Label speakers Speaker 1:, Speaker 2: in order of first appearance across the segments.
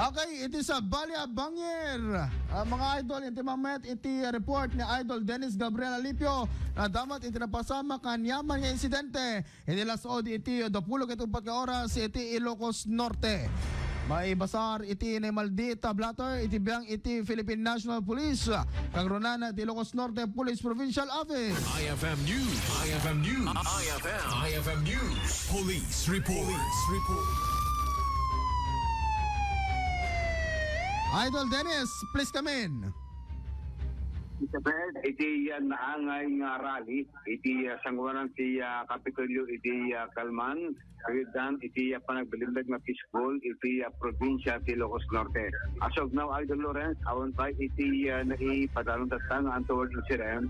Speaker 1: Okay, iti sa Balya Bangir. Mga idol, iti mamet, iti report ni Idol Dennis Gabriel Alipio na damat iti napasama kanyaman nga insidente. Iti lasod iti 24 oras iti Ilocos Norte. May basar iti ni Maldita Blatter iti biyang iti Philippine National Police kang runana iti Ilocos Norte Police Provincial Office.
Speaker 2: IFM News. IFM News. IFM News. Police Report.
Speaker 1: Idol Dennis, please come in.
Speaker 3: Isabel, iti naangay nga rally, iti sangwanan si Kapitolyo, iti Kalman, kagitan, iti panagbilimbag na peaceful, iti probinsya, iti Ilocos Norte. As of now, Idol Lawrence, awan pa iti naipadalong tatang untoward incident,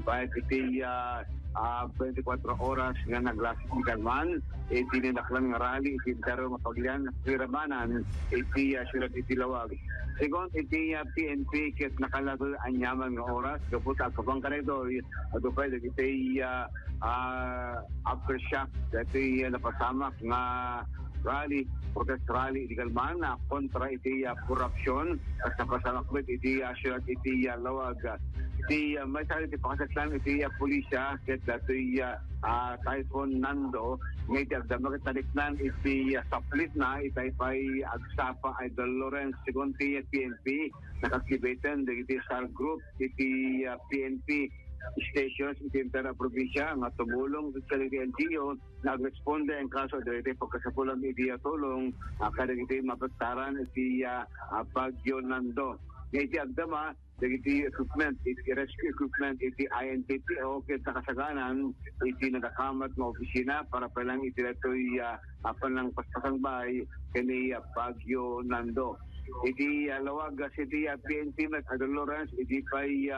Speaker 3: bahit iti 24 oras nga naglasik ni Kalman, iti ninaklang nga rally, iti intero mapaglian, kiramanan, iti syulat iti lawag. Second, iti PNP, kit nakalado anyaman nga oras, kapot akabang kanito, ato pa, iti aftershock, iti napasamak nga rally, protest rally, iti Kalman, kontra iti korupsyon, at napasamak iti syulat iti lawag. Iti may sali iti pakasaklan, iti pulisya, kit iti Typhoon Nando, ngay iti agdamakit taliknan, iti saplit na, iti pa'y agsapa Idol Lawrence, sigon ti PNP, nakakibeten, iti SAR Group, iti PNP stations, iti Intera Provincia, nga tumulong sa LGU, nag-responde ang kaso, iti pagkasapulang iti tulong, kada iti mapagtaran, iti Bagyo Nando. Ngay iti agdama, iti equipment, iti rescue equipment, iti INTTO, kita kasaganan, iti nagakamat ng opisina para palang iti ito'y panang paspasang bahay kani Bagyo Nando. Iti lawag iti PNP at Idol Lawrence, iti pa'y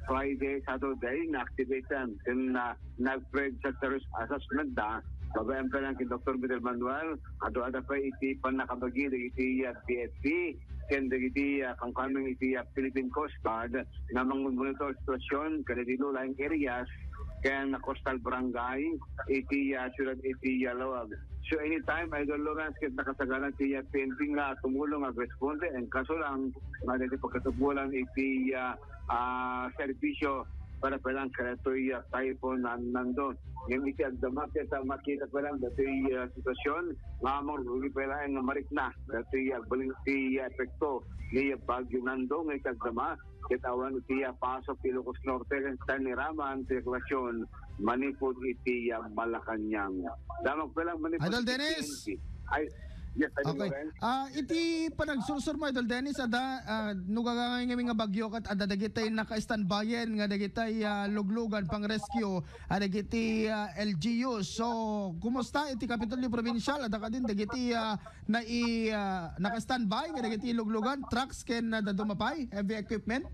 Speaker 3: Friday, Saturday, na-activatan na nag-spread sa terrorist assessment da, babayan pa lang kay Dr. Vidal Manuel, ada pa iti panakabagi, iti PSP, ken iti kung kaming iti Philippine Coast Guard na monitor situasyon kada dito laing areas ken coastal barangay iti syudad iti lawag. So anytime Idol Lawrence ket nakasagaran ti PNP nga tumulong ag responde en kaso lang nga dito pagkatubulan iti serbisyo para palang karatoy typhoon nandun. Yung iti agdamak kita makita palang dato'y sitwasyon nga mong ruli palang nga marik na dato'y agbaling iti epekto ni Bagyo Nando nga iti agdama kitawan iti pasok Ilocos Norte sa niraman sirkulasyon manipod iti Malacanang. Damag palang manipod
Speaker 1: Idol Dennis!
Speaker 3: Yes,
Speaker 1: okay. Iti panagsursur mo Idol Dennis ada nugagangay nga bagyo kat ada dagitay naka-standbyen nga dagitay luglugan pang rescue dagiti LGU. So kumusta iti Kapitolyo Provincial ada ka din dagiti naka-standby nga dagiti luglugan trucks ken dadumapay heavy equipment?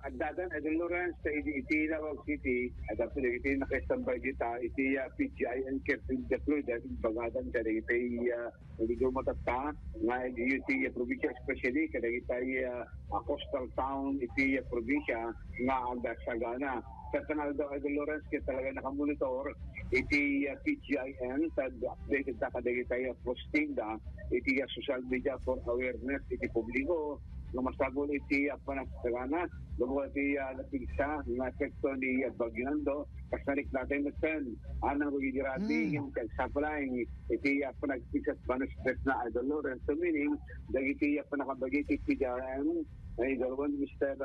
Speaker 3: Agdadan Idol Lawrence sa iti Lawag City at iti nakastambay dita iti PGIN Captain deployed at bagadan kada iti naligaw matatta nga iti probinsya especially kada iti coastal town iti probinsya nga agdasagana. Sa kanal daw Idol Lawrence kaya talaga nakamonitor iti PGIN sa updated na kada iti posting da iti social media for awareness iti publiko nga masagol iti panasagana lumo iti napigsa nga epekto ni Bagyo Nando kasarik natin natin anang magigirati yung kagsapalaing iti panagpisat banastres na Idol Lawrence. So meaning dagiti panakabagi iti PGRM ay dalawang Minister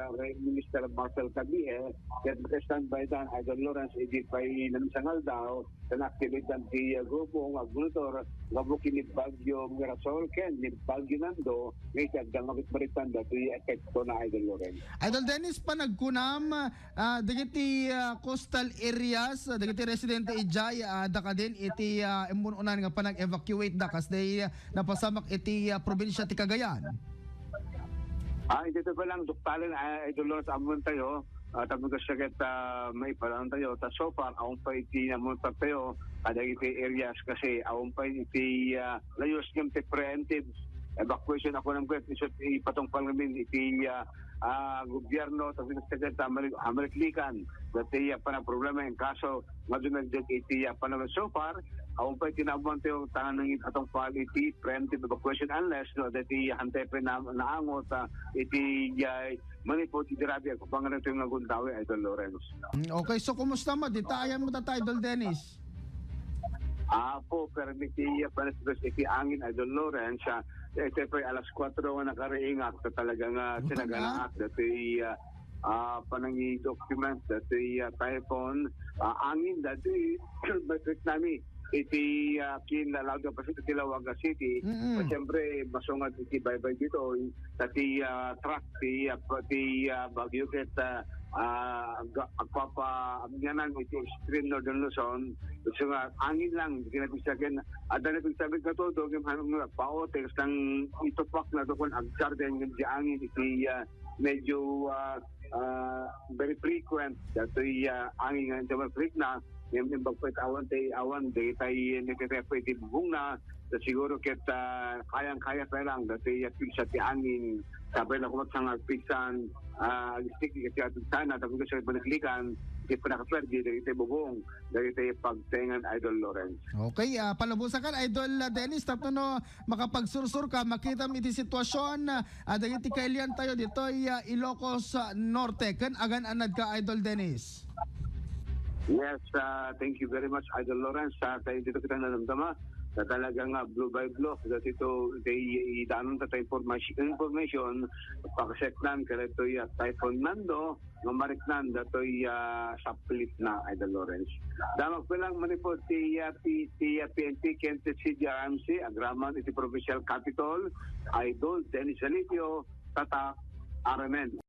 Speaker 3: Marcel Cabie at standby dan Idol Lawrence iti pa'y namisangal daw sa na-activate dan ti grupo ng agmonitor nga bukin ni Bagyo Mirasol ken ni Bagyo Nando ngay tagdang makitbaritan dati epekto na Idol Lawrence.
Speaker 1: Idol Dennis pa nagkunam dagiti coastal areas dagiti residente ijay da ka din iti imununan nga panag-evacuate da kas day napasamak iti probinsya ti Cagayan.
Speaker 3: Dito pa lang duktalan Idol Lawrence amon tayo tapos kasi may palang tayo ta so far aon pa iti namon tayo kada iti areas kasi aon pa iti layos ng preventive evacuation ako ng kwet isot ipatong palamin iti gobyerno tapos kasi Ameriklikan dati pa na problema yung kaso madunagdag iti panahon so far Ako pa tinabuan tayo tanang atong quality preemptive evacuation unless no that hantay pa na naangot iti manipod idirabi ako pangalan tayo nga gundawi Idol Lawrence.
Speaker 1: Okay, so kumusta mo? Ditayan mo ta Idol Dennis.
Speaker 3: Po permiti panas iti angin Idol Lawrence. Ito pa alas 4 nga nakariingak sa talagang sinaganaak dati panangi document dati typhoon angin dati bakit nami iti kinalaga pa sa Tilawaga City. Siyempre masungad iti baybay dito dati truck ti Baguio ket agpapa amyanan iti extreme northern Luzon. So angin lang kinabisagan ada na pagsabi ka to yung hanong paote ng itupak na doon ang garden yung di angin iti medyo very frequent dito angin nga sa freak na yung bagpait awan day tayo nagkakapit ibubong na siguro ket kayang-kaya pa lang dito pigsa ti angin sabay na kumat sang pigsan stick kasi atin sana tapos sa baliklikan di pa nakapwerdi dito bubong dito pagtengan Idol Lawrence.
Speaker 1: Okay, palabusan ka Idol Dennis tapno no makapagsursur ka makita mo iti sitwasyon dagiti kailian tayo dito Ilocos Norte ken agan anad ka Idol Dennis.
Speaker 3: Yes, thank you very much Idol Lawrence. Tayo dito kita nalamdama na talagang blue by blue dati ito idaanon ta information pagseknan kada ito Typhoon Nando mamariknan dato saplit na Idol Lawrence. Damag pa lang manipod ti PNP Kansas City RMC agraman iti provincial capital Idol Dennis Alipio Tata RMN.